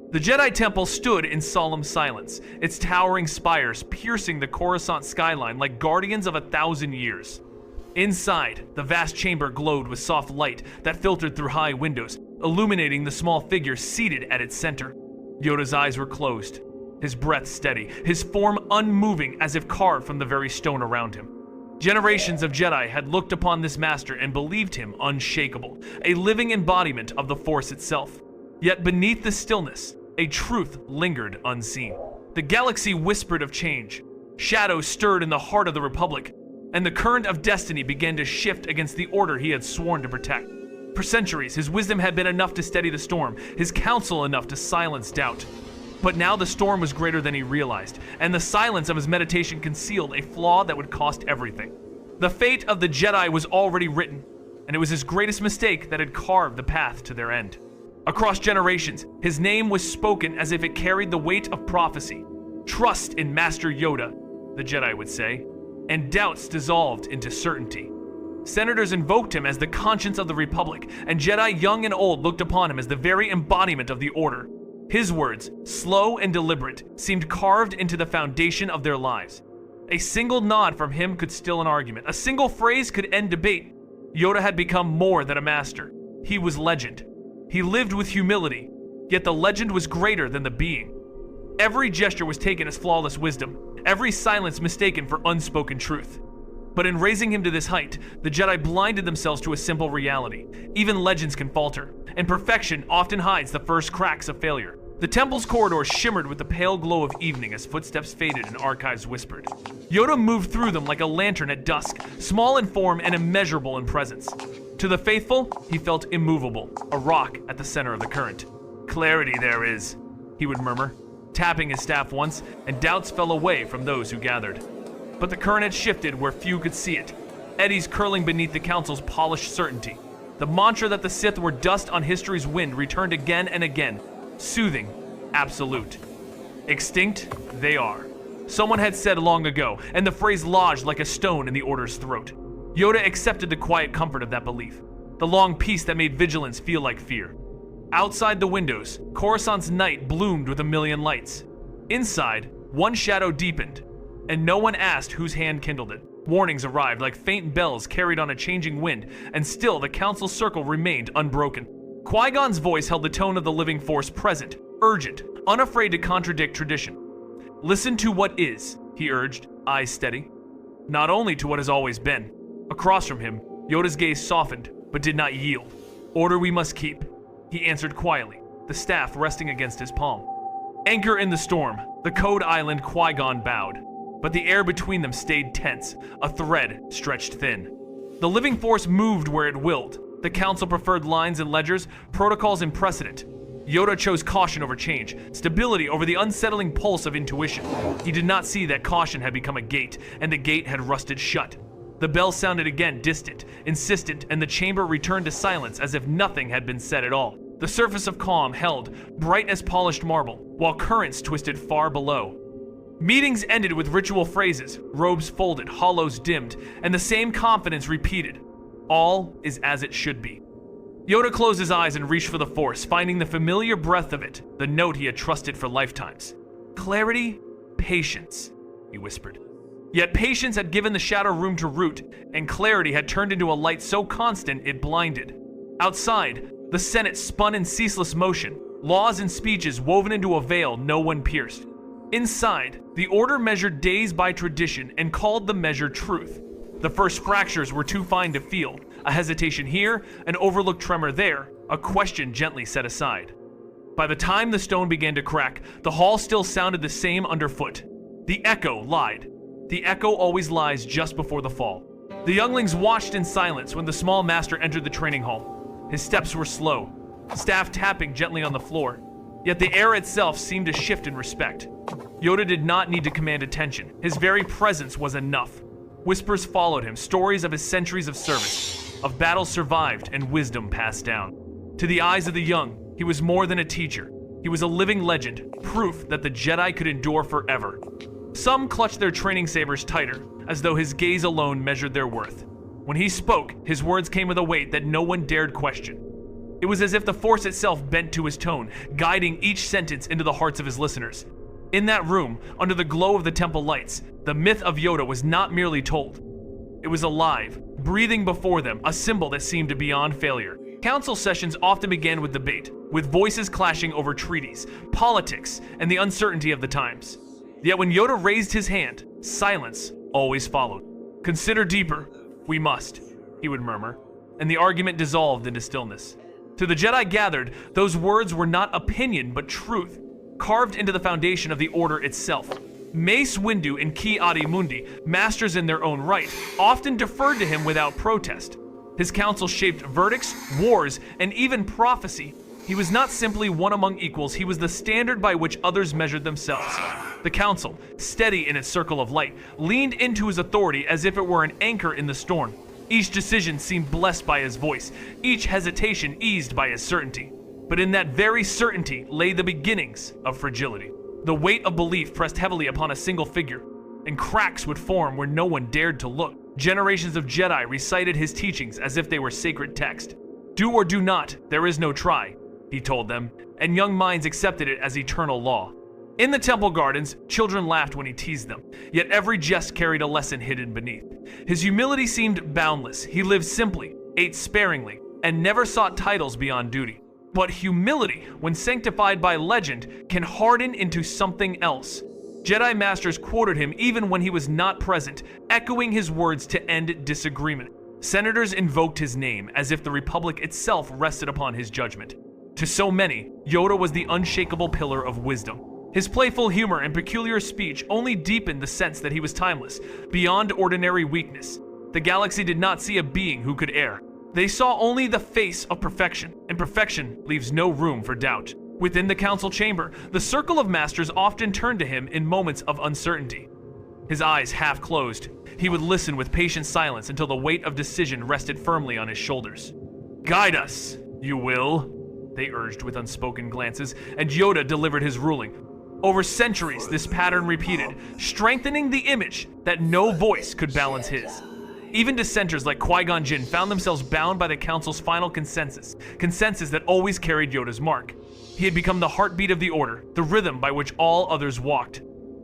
The Jedi Temple stood in solemn silence, its towering spires piercing the Coruscant skyline like guardians of 1,000 years. Inside, the vast chamber glowed with soft light that filtered through high windows, illuminating the small figure seated at its center. Yoda's eyes were closed, his breath steady, his form unmoving as if carved from the very stone around him. Generations of Jedi had looked upon this master and believed him unshakable, a living embodiment of the Force itself. Yet beneath the stillness, a truth lingered unseen. The galaxy whispered of change. Shadows stirred in the heart of the Republic, and the current of destiny began to shift against the order he had sworn to protect. For centuries, his wisdom had been enough to steady the storm, his counsel enough to silence doubt. But now the storm was greater than he realized, and the silence of his meditation concealed a flaw that would cost everything. The fate of the Jedi was already written, and it was his greatest mistake that had carved the path to their end. Across generations, his name was spoken as if it carried the weight of prophecy. Trust in Master Yoda, the Jedi would say, and doubts dissolved into certainty. Senators invoked him as the conscience of the Republic, and Jedi young and old looked upon him as the very embodiment of the Order. His words, slow and deliberate, seemed carved into the foundation of their lives. A single nod from him could still an argument. A single phrase could end debate. Yoda had become more than a master. He was legend. He lived with humility, yet the legend was greater than the being. Every gesture was taken as flawless wisdom, every silence mistaken for unspoken truth. But in raising him to this height, the Jedi blinded themselves to a simple reality. Even legends can falter, and perfection often hides the first cracks of failure. The temple's corridors shimmered with the pale glow of evening as footsteps faded and archives whispered. Yoda moved through them like a lantern at dusk, small in form and immeasurable in presence. To the faithful, he felt immovable, a rock at the center of the current. Clarity there is, he would murmur, tapping his staff once, and doubts fell away from those who gathered. But the current had shifted where few could see it, eddies curling beneath the council's polished certainty. The mantra that the Sith were dust on history's wind returned again and again, soothing, absolute. Extinct, they are. Someone had said long ago, and the phrase lodged like a stone in the Order's throat. Yoda accepted the quiet comfort of that belief, the long peace that made vigilance feel like fear. Outside the windows, Coruscant's night bloomed with a million lights. Inside, one shadow deepened, and no one asked whose hand kindled it. Warnings arrived like faint bells carried on a changing wind, and still the council circle remained unbroken. Qui-Gon's voice held the tone of the living force present, urgent, unafraid to contradict tradition. Listen to what is, he urged, eyes steady. Not only to what has always been. Across from him, Yoda's gaze softened, but did not yield. Order we must keep, he answered quietly, the staff resting against his palm. Anchor in the storm, the Code Island Qui-Gon bowed, but the air between them stayed tense, a thread stretched thin. The living force moved where it willed. The council preferred lines and ledgers, protocols and precedent. Yoda chose caution over change, stability over the unsettling pulse of intuition. He did not see that caution had become a gate, and the gate had rusted shut. The bell sounded again, distant, insistent, and the chamber returned to silence as if nothing had been said at all. The surface of calm held, bright as polished marble, while currents twisted far below. Meetings ended with ritual phrases, robes folded, hollows dimmed, and the same confidence repeated. All is as it should be. Yoda closed his eyes and reached for the Force, finding the familiar breath of it, the note he had trusted for lifetimes. Clarity, patience, he whispered. Yet patience had given the shadow room to root, and clarity had turned into a light so constant it blinded. Outside, the Senate spun in ceaseless motion, laws and speeches woven into a veil no one pierced. Inside, the Order measured days by tradition and called the measure truth. The first fractures were too fine to feel, a hesitation here, an overlooked tremor there, a question gently set aside. By the time the stone began to crack, the hall still sounded the same underfoot. The echo lied. The echo always lies just before the fall. The younglings watched in silence when the small master entered the training hall. His steps were slow, staff tapping gently on the floor, yet the air itself seemed to shift in respect. Yoda did not need to command attention. His very presence was enough. Whispers followed him, stories of his centuries of service, of battles survived and wisdom passed down. To the eyes of the young, he was more than a teacher. He was a living legend, proof that the Jedi could endure forever. Some clutched their training sabers tighter, as though his gaze alone measured their worth. When he spoke, his words came with a weight that no one dared question. It was as if the Force itself bent to his tone, guiding each sentence into the hearts of his listeners. In that room, under the glow of the temple lights, the myth of Yoda was not merely told. It was alive, breathing before them, a symbol that seemed beyond failure. Council sessions often began with debate, with voices clashing over treaties, politics, and the uncertainty of the times. Yet when Yoda raised his hand, silence always followed. "Consider deeper. We must," he would murmur, and the argument dissolved into stillness. To the Jedi gathered, those words were not opinion but truth, carved into the foundation of the Order itself. Mace Windu and Ki-Adi-Mundi, masters in their own right, often deferred to him without protest. His council shaped verdicts, wars, and even prophecy. He was not simply one among equals, he was the standard by which others measured themselves. The council, steady in its circle of light, leaned into his authority as if it were an anchor in the storm. Each decision seemed blessed by his voice, each hesitation eased by his certainty. But in that very certainty lay the beginnings of fragility. The weight of belief pressed heavily upon a single figure, and cracks would form where no one dared to look. Generations of Jedi recited his teachings as if they were sacred text. "Do or do not, there is no try," he told them, and young minds accepted it as eternal law. In the temple gardens, children laughed when he teased them, yet every jest carried a lesson hidden beneath. His humility seemed boundless. He lived simply, ate sparingly, and never sought titles beyond duty. But humility, when sanctified by legend, can harden into something else. Jedi Masters quoted him even when he was not present, echoing his words to end disagreement. Senators invoked his name as if the Republic itself rested upon his judgment. To so many, Yoda was the unshakable pillar of wisdom. His playful humor and peculiar speech only deepened the sense that he was timeless, beyond ordinary weakness. The galaxy did not see a being who could err. They saw only the face of perfection, and perfection leaves no room for doubt. Within the council chamber, the circle of masters often turned to him in moments of uncertainty. His eyes half closed, he would listen with patient silence until the weight of decision rested firmly on his shoulders. "Guide us, you will," they urged with unspoken glances, and Yoda delivered his ruling. Over centuries, this pattern repeated, strengthening the image that no voice could balance his. Even dissenters like Qui-Gon Jinn found themselves bound by the Council's final consensus that always carried Yoda's mark. He had become the heartbeat of the Order, the rhythm by which all others walked.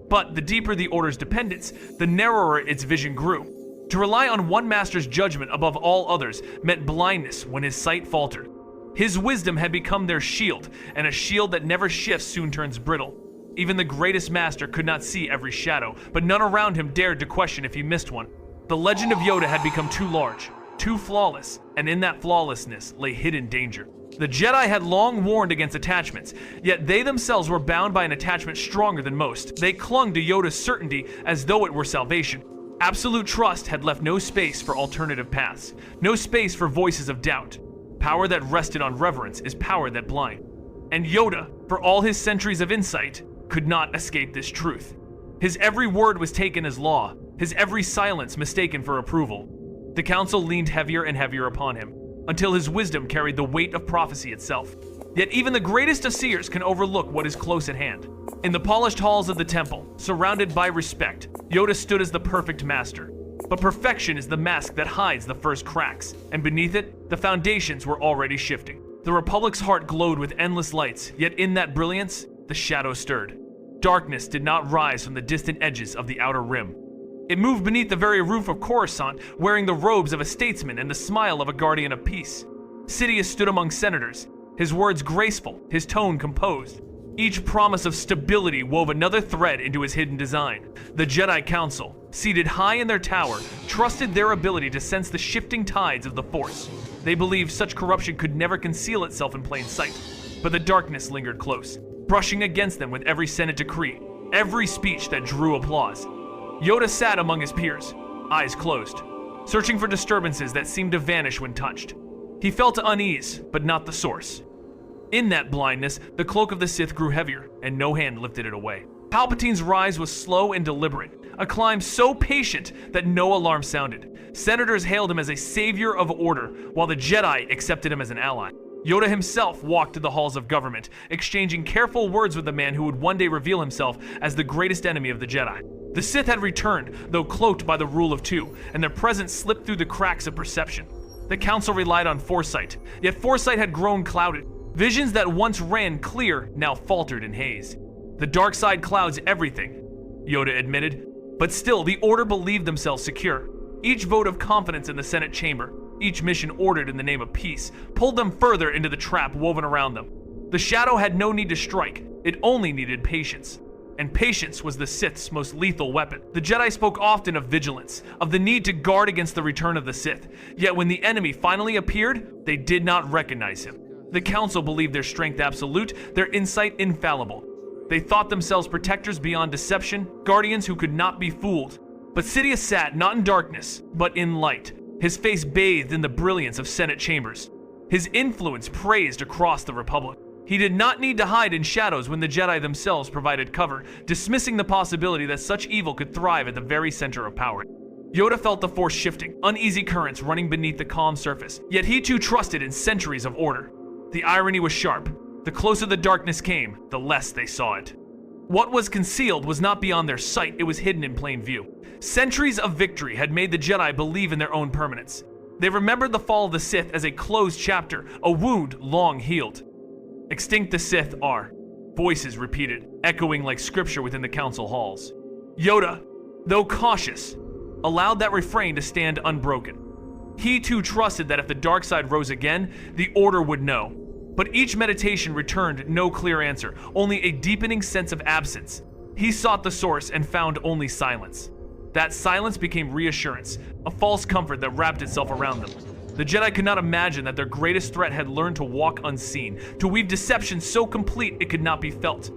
But the deeper the Order's dependence, the narrower its vision grew. To rely on one master's judgment above all others meant blindness when his sight faltered. His wisdom had become their shield, and a shield that never shifts soon turns brittle. Even the greatest master could not see every shadow, but none around him dared to question if he missed one. The legend of Yoda had become too large, too flawless, and in that flawlessness lay hidden danger. The Jedi had long warned against attachments, yet they themselves were bound by an attachment stronger than most. They clung to Yoda's certainty as though it were salvation. Absolute trust had left no space for alternative paths, no space for voices of doubt. Power that rested on reverence is power that blinds. And Yoda, for all his centuries of insight, could not escape this truth. His every word was taken as law, his every silence mistaken for approval. The council leaned heavier and heavier upon him, until his wisdom carried the weight of prophecy itself. Yet even the greatest of seers can overlook what is close at hand. In the polished halls of the temple, surrounded by respect, Yoda stood as the perfect master. But perfection is the mask that hides the first cracks, and beneath it, the foundations were already shifting. The Republic's heart glowed with endless lights, yet in that brilliance, the shadow stirred. Darkness did not rise from the distant edges of the outer rim. It moved beneath the very roof of Coruscant, wearing the robes of a statesman and the smile of a guardian of peace. Sidious stood among senators, his words graceful, his tone composed. Each promise of stability wove another thread into his hidden design. The Jedi Council, seated high in their tower, trusted their ability to sense the shifting tides of the Force. They believed such corruption could never conceal itself in plain sight, but the darkness lingered close, brushing against them with every Senate decree, every speech that drew applause. Yoda sat among his peers, eyes closed, searching for disturbances that seemed to vanish when touched. He felt unease, but not the source. In that blindness, the cloak of the Sith grew heavier, and no hand lifted it away. Palpatine's rise was slow and deliberate, a climb so patient that no alarm sounded. Senators hailed him as a savior of order, while the Jedi accepted him as an ally. Yoda himself walked to the halls of government, exchanging careful words with the man who would one day reveal himself as the greatest enemy of the Jedi. The Sith had returned, though cloaked by the rule of two, and their presence slipped through the cracks of perception. The council relied on foresight, yet foresight had grown clouded. Visions that once ran clear now faltered in haze. The dark side clouds everything, Yoda admitted, but still the Order believed themselves secure. Each vote of confidence in the Senate chamber, each mission ordered in the name of peace, pulled them further into the trap woven around them. The shadow had no need to strike, it only needed patience. And patience was the Sith's most lethal weapon. The Jedi spoke often of vigilance, of the need to guard against the return of the Sith. Yet when the enemy finally appeared, they did not recognize him. The Council believed their strength absolute, their insight infallible. They thought themselves protectors beyond deception, guardians who could not be fooled. But Sidious sat not in darkness, but in light, his face bathed in the brilliance of Senate chambers. His influence praised across the Republic. He did not need to hide in shadows when the Jedi themselves provided cover, dismissing the possibility that such evil could thrive at the very center of power. Yoda felt the Force shifting, uneasy currents running beneath the calm surface, yet he too trusted in centuries of order. The irony was sharp. The closer the darkness came, the less they saw it. What was concealed was not beyond their sight, it was hidden in plain view. Centuries of victory had made the Jedi believe in their own permanence. They remembered the fall of the Sith as a closed chapter, a wound long healed. Extinct the Sith are, voices repeated, echoing like scripture within the council halls. Yoda, though cautious, allowed that refrain to stand unbroken. He too trusted that if the dark side rose again, the Order would know. But each meditation returned no clear answer, only a deepening sense of absence. He sought the source and found only silence. That silence became reassurance, a false comfort that wrapped itself around them. The Jedi could not imagine that their greatest threat had learned to walk unseen, to weave deception so complete it could not be felt.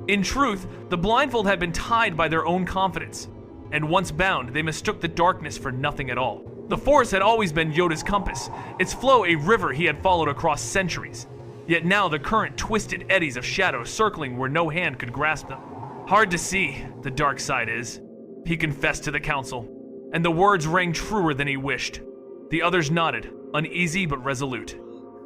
In truth, the blindfold had been tied by their own confidence, and once bound, they mistook the darkness for nothing at all. The Force had always been Yoda's compass, its flow a river he had followed across centuries. Yet now the current twisted eddies of shadow circling where no hand could grasp them. Hard to see, the dark side is, he confessed to the council, and the words rang truer than he wished. The others nodded, uneasy but resolute.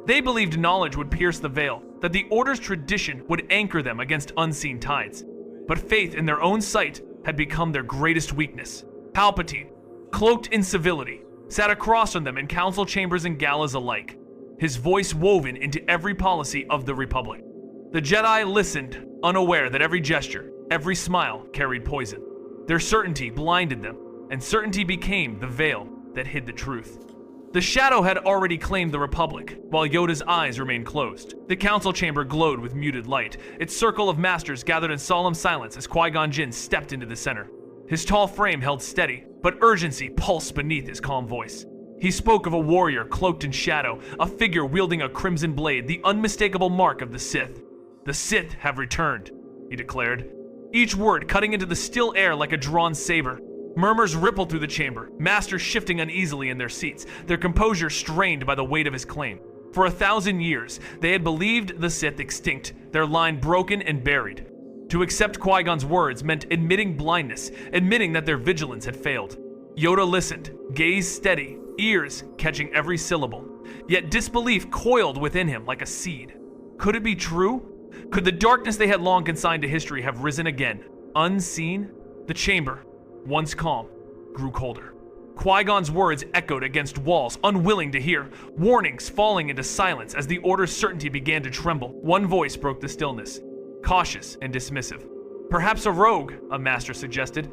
They believed knowledge would pierce the veil, that the Order's tradition would anchor them against unseen tides. But faith in their own sight had become their greatest weakness. Palpatine, cloaked in civility, sat across from them in council chambers and galas alike, his voice woven into every policy of the Republic. The Jedi listened, unaware that every gesture, every smile carried poison. Their certainty blinded them, and certainty became the veil that hid the truth. The shadow had already claimed the Republic, while Yoda's eyes remained closed. The council chamber glowed with muted light. Its circle of masters gathered in solemn silence as Qui-Gon Jinn stepped into the center. His tall frame held steady, but urgency pulsed beneath his calm voice. He spoke of a warrior cloaked in shadow, a figure wielding a crimson blade, the unmistakable mark of the Sith. The Sith have returned, he declared, each word cutting into the still air like a drawn saber. Murmurs rippled through the chamber, masters shifting uneasily in their seats, their composure strained by the weight of his claim. For 1,000 years, they had believed the Sith extinct, their line broken and buried. To accept Qui-Gon's words meant admitting blindness, admitting that their vigilance had failed. Yoda listened, gaze steady, ears catching every syllable. Yet disbelief coiled within him like a seed. Could it be true? Could the darkness they had long consigned to history have risen again, unseen? The chamber, once calm, grew colder. Qui-Gon's words echoed against walls, unwilling to hear, warnings falling into silence as the Order's certainty began to tremble. One voice broke the stillness, cautious and dismissive. Perhaps a rogue, a master suggested.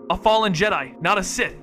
A fallen Jedi, not a Sith.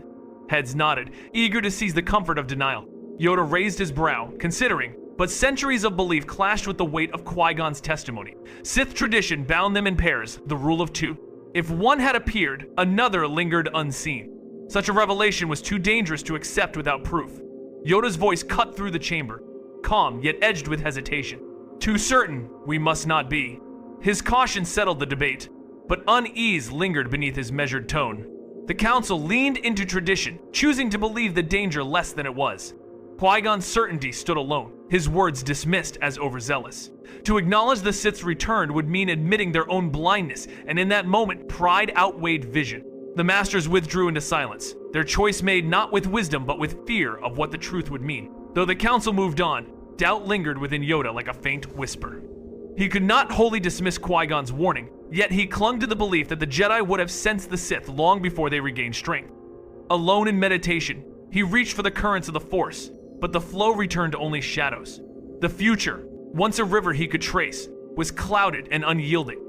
Heads nodded, eager to seize the comfort of denial. Yoda raised his brow, considering, but centuries of belief clashed with the weight of Qui-Gon's testimony. Sith tradition bound them in pairs, the rule of two. If one had appeared, another lingered unseen. Such a revelation was too dangerous to accept without proof. Yoda's voice cut through the chamber, calm yet edged with hesitation. Too certain we must not be. His caution settled the debate, but unease lingered beneath his measured tone. The council leaned into tradition, choosing to believe the danger less than it was. Qui-Gon's certainty stood alone, his words dismissed as overzealous. To acknowledge the Sith's return would mean admitting their own blindness, and in that moment, pride outweighed vision. The masters withdrew into silence, their choice made not with wisdom but with fear of what the truth would mean. Though the council moved on, doubt lingered within Yoda like a faint whisper. He could not wholly dismiss Qui-Gon's warning, yet he clung to the belief that the Jedi would have sensed the Sith long before they regained strength. Alone in meditation, he reached for the currents of the Force, but the flow returned only shadows. The future, once a river he could trace, was clouded and unyielding.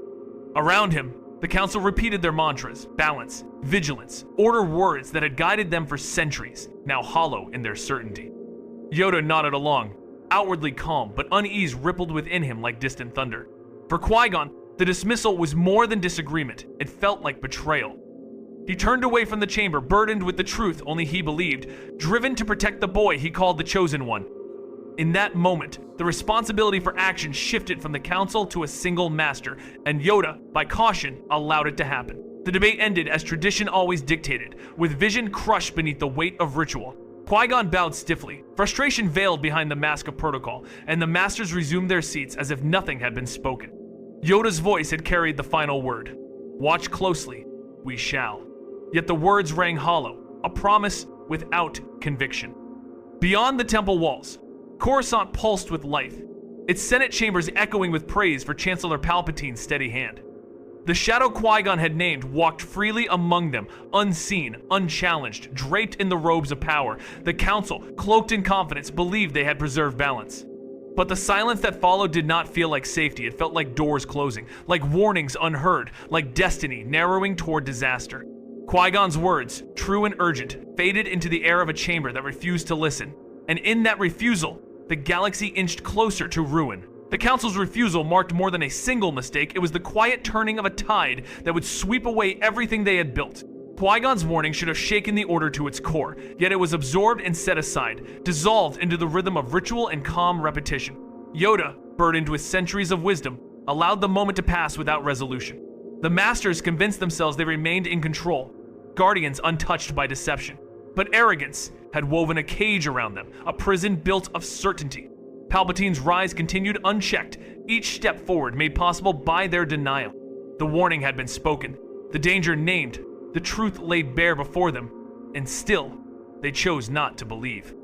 Around him, the council repeated their mantras: balance, vigilance, order, words that had guided them for centuries, now hollow in their certainty. Yoda nodded along, outwardly calm, but unease rippled within him like distant thunder. For Qui-Gon, the dismissal was more than disagreement, it felt like betrayal. He turned away from the chamber, burdened with the truth only he believed, driven to protect the boy he called the Chosen One. In that moment, the responsibility for action shifted from the council to a single master, and Yoda, by caution, allowed it to happen. The debate ended as tradition always dictated, with vision crushed beneath the weight of ritual. Qui-Gon bowed stiffly, frustration veiled behind the mask of protocol, and the masters resumed their seats as if nothing had been spoken. Yoda's voice had carried the final word. Watch closely, we shall. Yet the words rang hollow, a promise without conviction. Beyond the temple walls, Coruscant pulsed with life, its Senate chambers echoing with praise for Chancellor Palpatine's steady hand. The shadow Qui-Gon had named walked freely among them, unseen, unchallenged, draped in the robes of power. The council, cloaked in confidence, believed they had preserved balance. But the silence that followed did not feel like safety. It felt like doors closing, like warnings unheard, like destiny narrowing toward disaster. Qui-Gon's words, true and urgent, faded into the air of a chamber that refused to listen. And in that refusal, the galaxy inched closer to ruin. The Council's refusal marked more than a single mistake. It was the quiet turning of a tide that would sweep away everything they had built. Qui-Gon's warning should have shaken the Order to its core, yet it was absorbed and set aside, dissolved into the rhythm of ritual and calm repetition. Yoda, burdened with centuries of wisdom, allowed the moment to pass without resolution. The Masters convinced themselves they remained in control, Guardians untouched by deception. But arrogance had woven a cage around them, a prison built of certainty. Palpatine's rise continued unchecked, each step forward made possible by their denial. The warning had been spoken, the danger named, the truth laid bare before them, and still, they chose not to believe.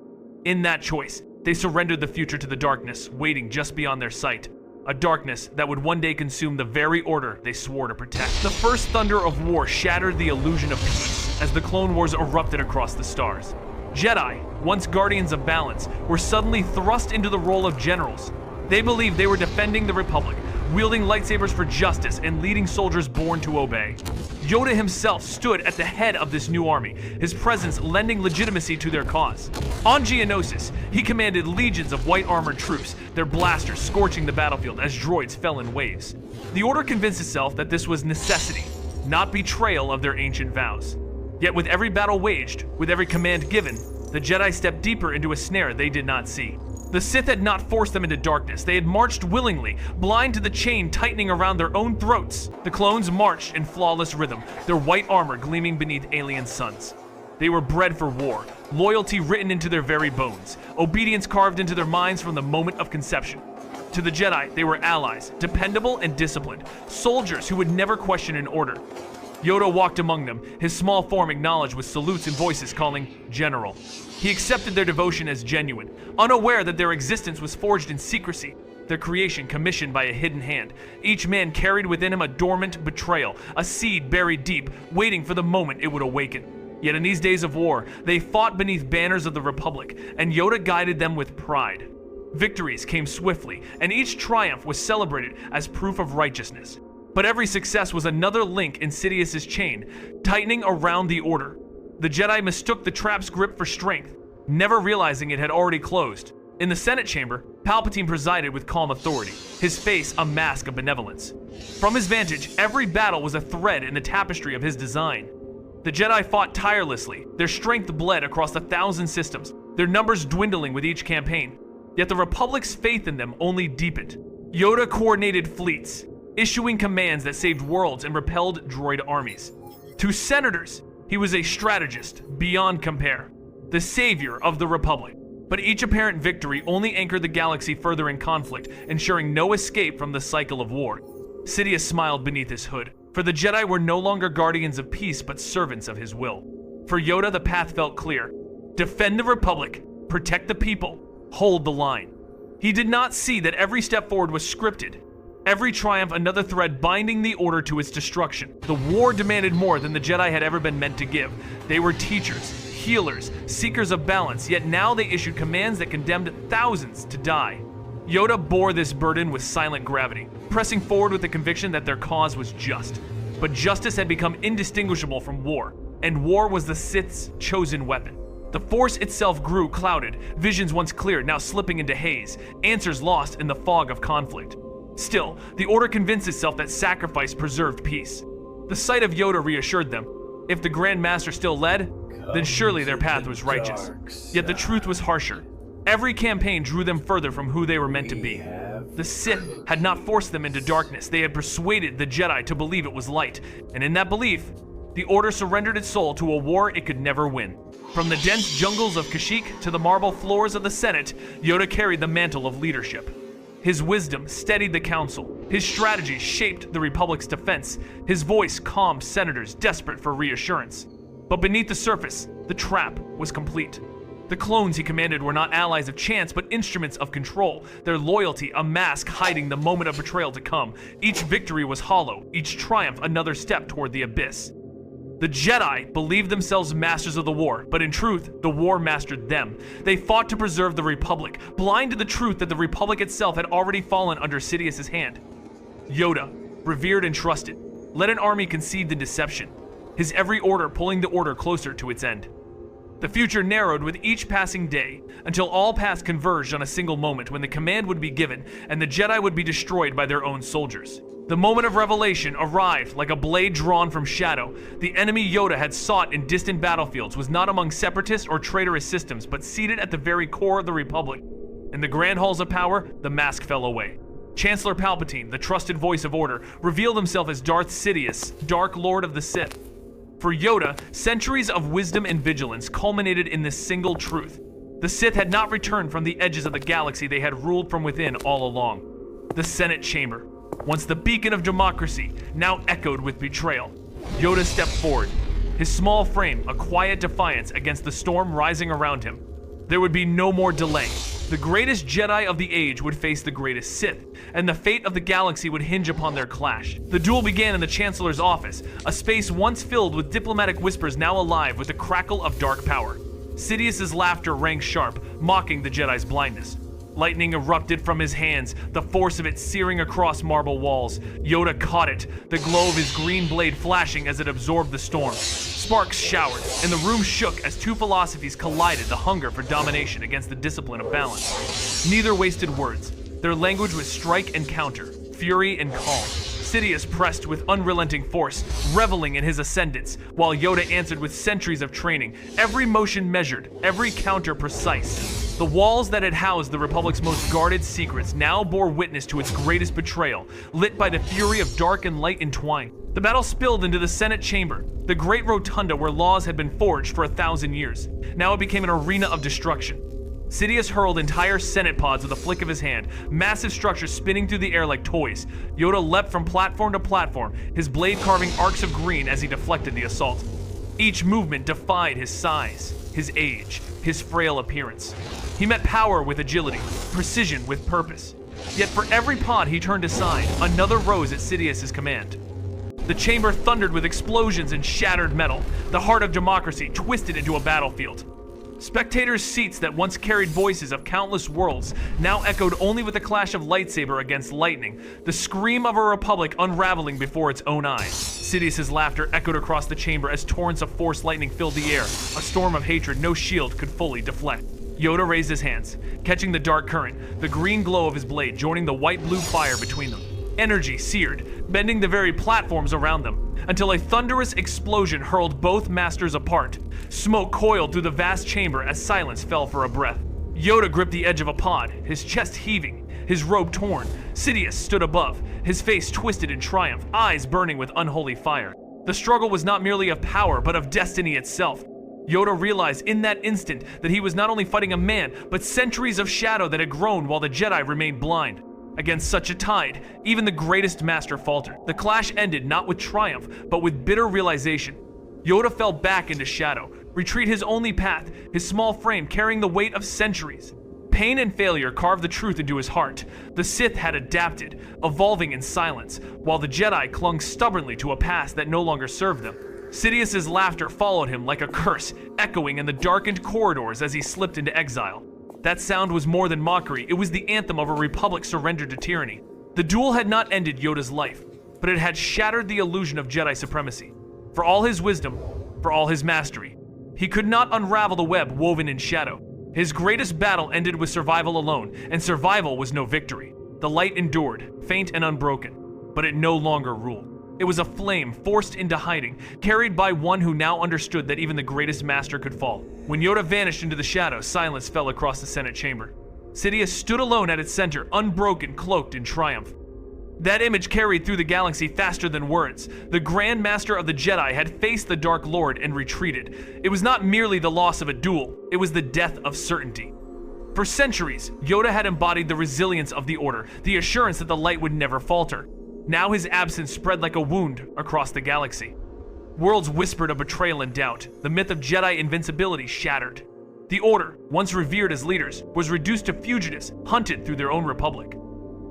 In that choice, they surrendered the future to the darkness, waiting just beyond their sight, a darkness that would one day consume the very order they swore to protect. The first thunder of war shattered the illusion of peace as the Clone Wars erupted across the stars. Jedi, once guardians of balance, were suddenly thrust into the role of generals. They believed they were defending the Republic, wielding lightsabers for justice and leading soldiers born to obey. Yoda himself stood at the head of this new army, his presence lending legitimacy to their cause. On Geonosis, he commanded legions of white-armored troops, their blasters scorching the battlefield as droids fell in waves. The Order convinced itself that this was necessity, not betrayal of their ancient vows. Yet with every battle waged, with every command given, the Jedi stepped deeper into a snare they did not see. The Sith had not forced them into darkness. They had marched willingly, blind to the chain tightening around their own throats. The clones marched in flawless rhythm, their white armor gleaming beneath alien suns. They were bred for war, loyalty written into their very bones, obedience carved into their minds from the moment of conception. To the Jedi, they were allies, dependable and disciplined, soldiers who would never question an order. Yoda walked among them, his small form acknowledged with salutes and voices calling General. He accepted their devotion as genuine, unaware that their existence was forged in secrecy, their creation commissioned by a hidden hand. Each man carried within him a dormant betrayal, a seed buried deep, waiting for the moment it would awaken. Yet in these days of war, they fought beneath banners of the Republic, and Yoda guided them with pride. Victories came swiftly, and each triumph was celebrated as proof of righteousness. But every success was another link in Sidious's chain, tightening around the Order. The Jedi mistook the trap's grip for strength, never realizing it had already closed. In the Senate chamber, Palpatine presided with calm authority, his face a mask of benevolence. From his vantage, every battle was a thread in the tapestry of his design. The Jedi fought tirelessly, their strength bled across 1,000 systems, their numbers dwindling with each campaign. Yet the Republic's faith in them only deepened. Yoda coordinated fleets, issuing commands that saved worlds and repelled droid armies. To senators, he was a strategist beyond compare, the savior of the Republic. But each apparent victory only anchored the galaxy further in conflict, ensuring no escape from the cycle of war. Sidious smiled beneath his hood, for the Jedi were no longer guardians of peace but servants of his will. For Yoda, the path felt clear. Defend the Republic, protect the people, hold the line. He did not see that every step forward was scripted, every triumph another thread binding the Order to its destruction. The war demanded more than the Jedi had ever been meant to give. They were teachers, healers, seekers of balance, yet now they issued commands that condemned thousands to die. Yoda bore this burden with silent gravity, pressing forward with the conviction that their cause was just. But justice had become indistinguishable from war, and war was the Sith's chosen weapon. The Force itself grew clouded, visions once clear now slipping into haze, answers lost in the fog of conflict. Still, the Order convinced itself that sacrifice preserved peace. The sight of Yoda reassured them. If the Grand Master still led, then surely their path was righteous. Yet the truth was harsher. Every campaign drew them further from who they were meant to be. The Sith had not forced them into darkness, they had persuaded the Jedi to believe it was light, and in that belief, the Order surrendered its soul to a war it could never win. From the dense jungles of Kashyyyk to the marble floors of the Senate, Yoda carried the mantle of leadership. His wisdom steadied the council, his strategies shaped the Republic's defense, his voice calmed senators desperate for reassurance. But beneath the surface, the trap was complete. The clones he commanded were not allies of chance, but instruments of control, their loyalty a mask hiding the moment of betrayal to come. Each victory was hollow, each triumph another step toward the abyss. The Jedi believed themselves masters of the war, but in truth, the war mastered them. They fought to preserve the Republic, blind to the truth that the Republic itself had already fallen under Sidious's hand. Yoda, revered and trusted, led an army conceived in deception, his every order pulling the Order closer to its end. The future narrowed with each passing day, until all paths converged on a single moment when the command would be given and the Jedi would be destroyed by their own soldiers. The moment of revelation arrived like a blade drawn from shadow. The enemy Yoda had sought in distant battlefields was not among separatist or traitorous systems, but seated at the very core of the Republic. In the grand halls of power, the mask fell away. Chancellor Palpatine, the trusted voice of order, revealed himself as Darth Sidious, Dark Lord of the Sith. For Yoda, centuries of wisdom and vigilance culminated in this single truth. The Sith had not returned from the edges of the galaxy they had ruled from within all along. The Senate chamber, once the beacon of democracy, now echoed with betrayal. Yoda stepped forward, his small frame a quiet defiance against the storm rising around him. There would be no more delay. The greatest Jedi of the age would face the greatest Sith, and the fate of the galaxy would hinge upon their clash. The duel began in the Chancellor's office, a space once filled with diplomatic whispers now alive with the crackle of dark power. Sidious's laughter rang sharp, mocking the Jedi's blindness. Lightning erupted from his hands, the force of it searing across marble walls. Yoda caught it, the glow of his green blade flashing as it absorbed the storm. Sparks showered, and the room shook as two philosophies collided, the hunger for domination against the discipline of balance. Neither wasted words. Their language was strike and counter, fury and calm. Sidious pressed with unrelenting force, reveling in his ascendance, while Yoda answered with centuries of training, every motion measured, every counter precise. The walls that had housed the Republic's most guarded secrets now bore witness to its greatest betrayal, lit by the fury of dark and light entwined. The battle spilled into the Senate chamber, the great rotunda where laws had been forged for 1,000 years. Now it became an arena of destruction. Sidious hurled entire Senate pods with a flick of his hand, massive structures spinning through the air like toys. Yoda leapt from platform to platform, his blade carving arcs of green as he deflected the assault. Each movement defied his size, his age, his frail appearance. He met power with agility, precision with purpose. Yet for every pod he turned aside, another rose at Sidious's command. The chamber thundered with explosions and shattered metal, the heart of democracy twisted into a battlefield. Spectators' seats that once carried voices of countless worlds now echoed only with the clash of lightsaber against lightning, the scream of a republic unraveling before its own eyes. Sidious's laughter echoed across the chamber as torrents of force lightning filled the air, a storm of hatred no shield could fully deflect. Yoda raised his hands, catching the dark current, the green glow of his blade joining the white-blue fire between them. Energy seared, bending the very platforms around them, until a thunderous explosion hurled both masters apart. Smoke coiled through the vast chamber as silence fell for a breath. Yoda gripped the edge of a pod, his chest heaving, his robe torn. Sidious stood above, his face twisted in triumph, eyes burning with unholy fire. The struggle was not merely of power, but of destiny itself. Yoda realized in that instant that he was not only fighting a man, but centuries of shadow that had grown while the Jedi remained blind. Against such a tide, even the greatest master faltered. The clash ended not with triumph, but with bitter realization. Yoda fell back into shadow, retreat his only path, his small frame carrying the weight of centuries. Pain and failure carved the truth into his heart. The Sith had adapted, evolving in silence, while the Jedi clung stubbornly to a past that no longer served them. Sidious's laughter followed him like a curse, echoing in the darkened corridors as he slipped into exile. That sound was more than mockery, it was the anthem of a republic surrendered to tyranny. The duel had not ended Yoda's life, but it had shattered the illusion of Jedi supremacy. For all his wisdom, for all his mastery, he could not unravel the web woven in shadow. His greatest battle ended with survival alone, and survival was no victory. The light endured, faint and unbroken, but it no longer ruled. It was a flame forced into hiding, carried by one who now understood that even the greatest master could fall. When Yoda vanished into the shadows, silence fell across the Senate chamber. Sidious stood alone at its center, unbroken, cloaked in triumph. That image carried through the galaxy faster than words. The Grand Master of the Jedi had faced the Dark Lord and retreated. It was not merely the loss of a duel, it was the death of certainty. For centuries, Yoda had embodied the resilience of the Order, the assurance that the light would never falter. Now his absence spread like a wound across the galaxy. Worlds whispered of betrayal and doubt. The myth of Jedi invincibility shattered. The Order, once revered as leaders, was reduced to fugitives, hunted through their own republic.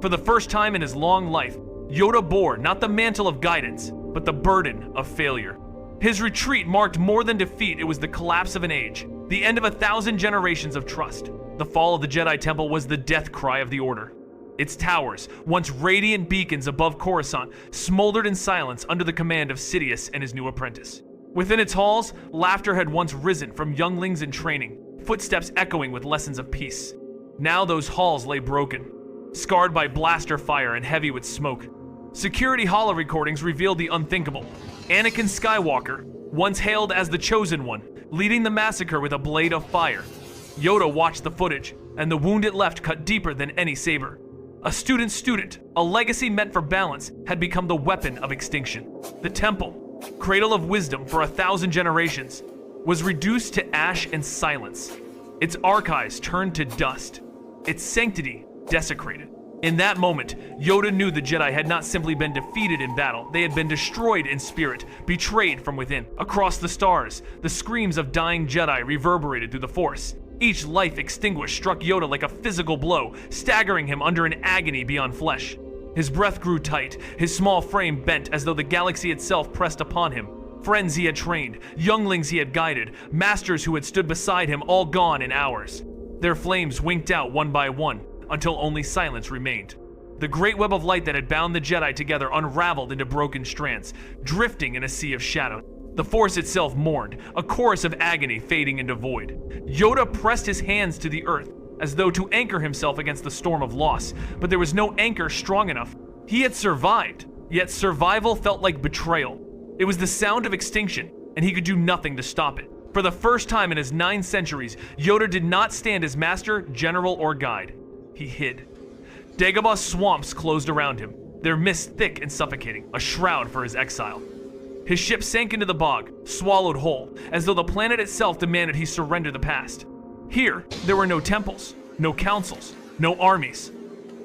For the first time in his long life, Yoda bore not the mantle of guidance, but the burden of failure. His retreat marked more than defeat, it was the collapse of an age, the end of 1,000 generations of trust. The fall of the Jedi Temple was the death cry of the Order. Its towers, once radiant beacons above Coruscant, smoldered in silence under the command of Sidious and his new apprentice. Within its halls, laughter had once risen from younglings in training, footsteps echoing with lessons of peace. Now those halls lay broken, scarred by blaster fire and heavy with smoke. Security holo recordings revealed the unthinkable. Anakin Skywalker, once hailed as the Chosen One, leading the massacre with a blade of fire. Yoda watched the footage, and the wound it left cut deeper than any saber. A student, a legacy meant for balance, had become the weapon of extinction. The temple, cradle of wisdom for 1,000 generations, was reduced to ash and silence. Its archives turned to dust, its sanctity desecrated. In that moment, Yoda knew the Jedi had not simply been defeated in battle, they had been destroyed in spirit, betrayed from within. Across the stars, the screams of dying Jedi reverberated through the Force. Each life extinguished struck Yoda like a physical blow, staggering him under an agony beyond flesh. His breath grew tight, his small frame bent as though the galaxy itself pressed upon him. Friends he had trained, younglings he had guided, masters who had stood beside him, all gone in hours. Their flames winked out one by one, until only silence remained. The great web of light that had bound the Jedi together unraveled into broken strands, drifting in a sea of shadow. The Force itself mourned, a chorus of agony fading into void. Yoda pressed his hands to the earth, as though to anchor himself against the storm of loss, but there was no anchor strong enough. He had survived, yet survival felt like betrayal. It was the sound of extinction, and he could do nothing to stop it. For the first time in his 9 centuries, Yoda did not stand as master, general, or guide. He hid. Dagobah's swamps closed around him, their mist thick and suffocating, a shroud for his exile. His ship sank into the bog, swallowed whole, as though the planet itself demanded he surrender the past. Here, there were no temples, no councils, no armies.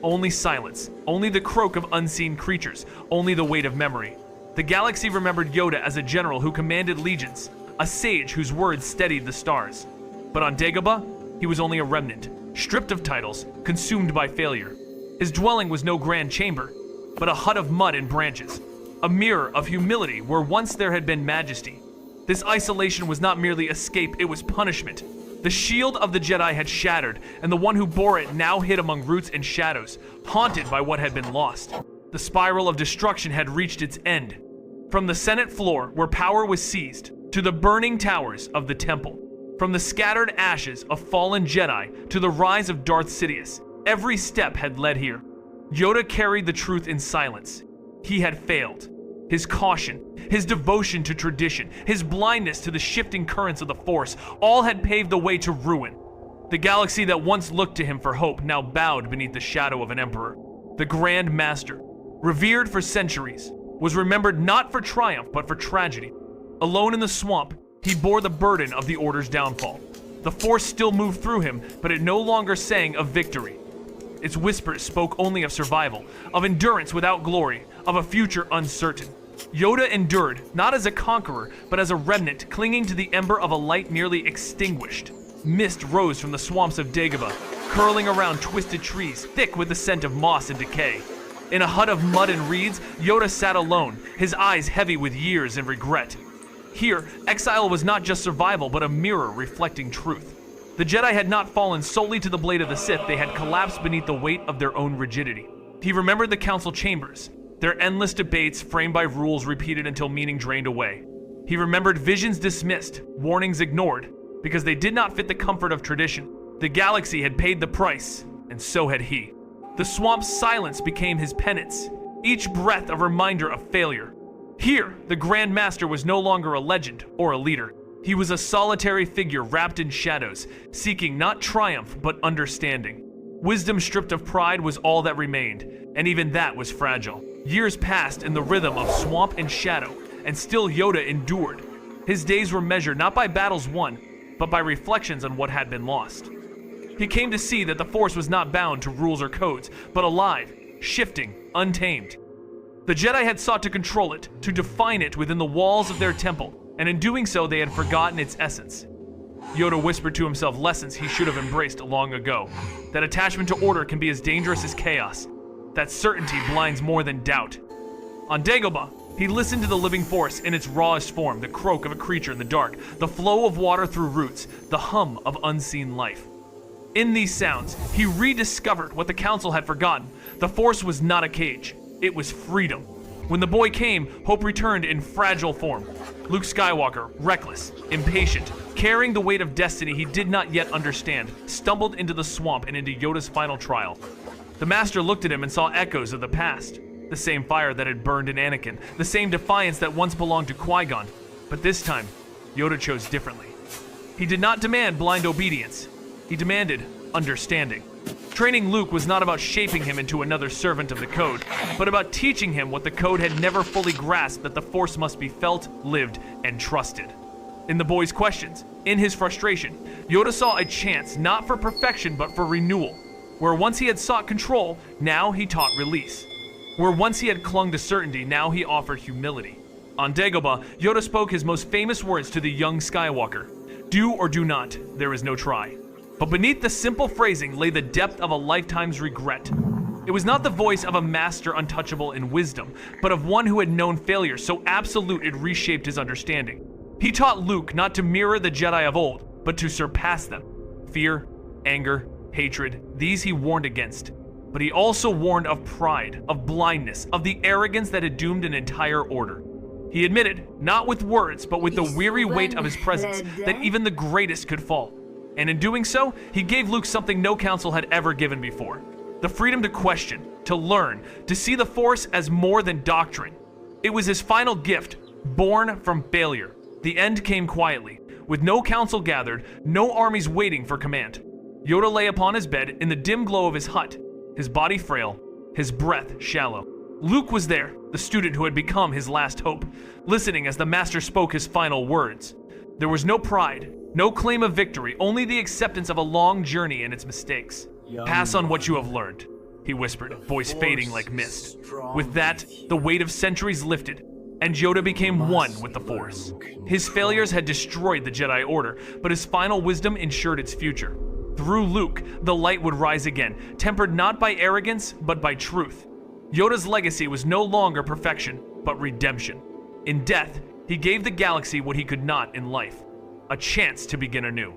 Only silence, only the croak of unseen creatures, only the weight of memory. The galaxy remembered Yoda as a general who commanded legions, a sage whose words steadied the stars. But on Dagobah, he was only a remnant, stripped of titles, consumed by failure. His dwelling was no grand chamber, but a hut of mud and branches, a mirror of humility where once there had been majesty. This isolation was not merely escape, it was punishment. The shield of the Jedi had shattered, and the one who bore it now hid among roots and shadows, haunted by what had been lost. The spiral of destruction had reached its end. From the Senate floor, where power was seized, to the burning towers of the temple. From the scattered ashes of fallen Jedi to the rise of Darth Sidious, every step had led here. Yoda carried the truth in silence. He had failed. His caution, his devotion to tradition, his blindness to the shifting currents of the Force, all had paved the way to ruin. The galaxy that once looked to him for hope now bowed beneath the shadow of an emperor. The Grand Master, revered for centuries, was remembered not for triumph but for tragedy. Alone in the swamp, he bore the burden of the Order's downfall. The Force still moved through him, but it no longer sang of victory. Its whispers spoke only of survival, of endurance without glory, of a future uncertain. Yoda endured, not as a conqueror, but as a remnant clinging to the ember of a light nearly extinguished. Mist rose from the swamps of Dagobah, curling around twisted trees, thick with the scent of moss and decay. In a hut of mud and reeds, Yoda sat alone, his eyes heavy with years and regret. Here, exile was not just survival, but a mirror reflecting truth. The Jedi had not fallen solely to the blade of the Sith, they had collapsed beneath the weight of their own rigidity. He remembered the council chambers, their endless debates framed by rules repeated until meaning drained away. He remembered visions dismissed, warnings ignored, because they did not fit the comfort of tradition. The galaxy had paid the price, and so had he. The swamp's silence became his penance, each breath a reminder of failure. Here, the Grand Master was no longer a legend or a leader. He was a solitary figure wrapped in shadows, seeking not triumph but understanding. Wisdom stripped of pride was all that remained, and even that was fragile. Years passed in the rhythm of swamp and shadow, and still Yoda endured. His days were measured not by battles won, but by reflections on what had been lost. He came to see that the Force was not bound to rules or codes, but alive, shifting, untamed. The Jedi had sought to control it, to define it within the walls of their temple, and in doing so they had forgotten its essence. Yoda whispered to himself lessons he should have embraced long ago. That attachment to order can be as dangerous as chaos. That certainty blinds more than doubt. On Dagobah, he listened to the living force in its rawest form, the croak of a creature in the dark, the flow of water through roots, the hum of unseen life. In these sounds, he rediscovered what the Council had forgotten. The Force was not a cage. It was freedom. When the boy came, hope returned in fragile form. Luke Skywalker, reckless, impatient, carrying the weight of destiny he did not yet understand, stumbled into the swamp and into Yoda's final trial. The Master looked at him and saw echoes of the past. The same fire that had burned in Anakin, the same defiance that once belonged to Qui-Gon. But this time, Yoda chose differently. He did not demand blind obedience. He demanded understanding. Training Luke was not about shaping him into another servant of the Code, but about teaching him what the Code had never fully grasped, that the Force must be felt, lived, and trusted. In the boy's questions, in his frustration, Yoda saw a chance not for perfection but for renewal. Where once he had sought control, now he taught release. Where once he had clung to certainty, now he offered humility. On Dagobah, Yoda spoke his most famous words to the young Skywalker. Do or do not, there is no try. But beneath the simple phrasing lay the depth of a lifetime's regret. It was not the voice of a master untouchable in wisdom, but of one who had known failure so absolute it reshaped his understanding. He taught Luke not to mirror the Jedi of old, but to surpass them. Fear, anger, hatred, these he warned against. But he also warned of pride, of blindness, of the arrogance that had doomed an entire order. He admitted, not with words, but with the weary weight of his presence, that even the greatest could fall. And in doing so, he gave Luke something no council had ever given before. The freedom to question, to learn, to see the Force as more than doctrine. It was his final gift, born from failure. The end came quietly, with no council gathered, no armies waiting for command. Yoda lay upon his bed in the dim glow of his hut, his body frail, his breath shallow. Luke was there, the student who had become his last hope, listening as the Master spoke his final words. There was no pride, no claim of victory, only the acceptance of a long journey and its mistakes. Pass on what you have learned, he whispered, voice fading like mist. With that, the weight of centuries lifted, and Yoda became one with the Force. His failures had destroyed the Jedi Order, but his final wisdom ensured its future. Through Luke, the light would rise again, tempered not by arrogance, but by truth. Yoda's legacy was no longer perfection, but redemption. In death, he gave the galaxy what he could not in life, a chance to begin anew.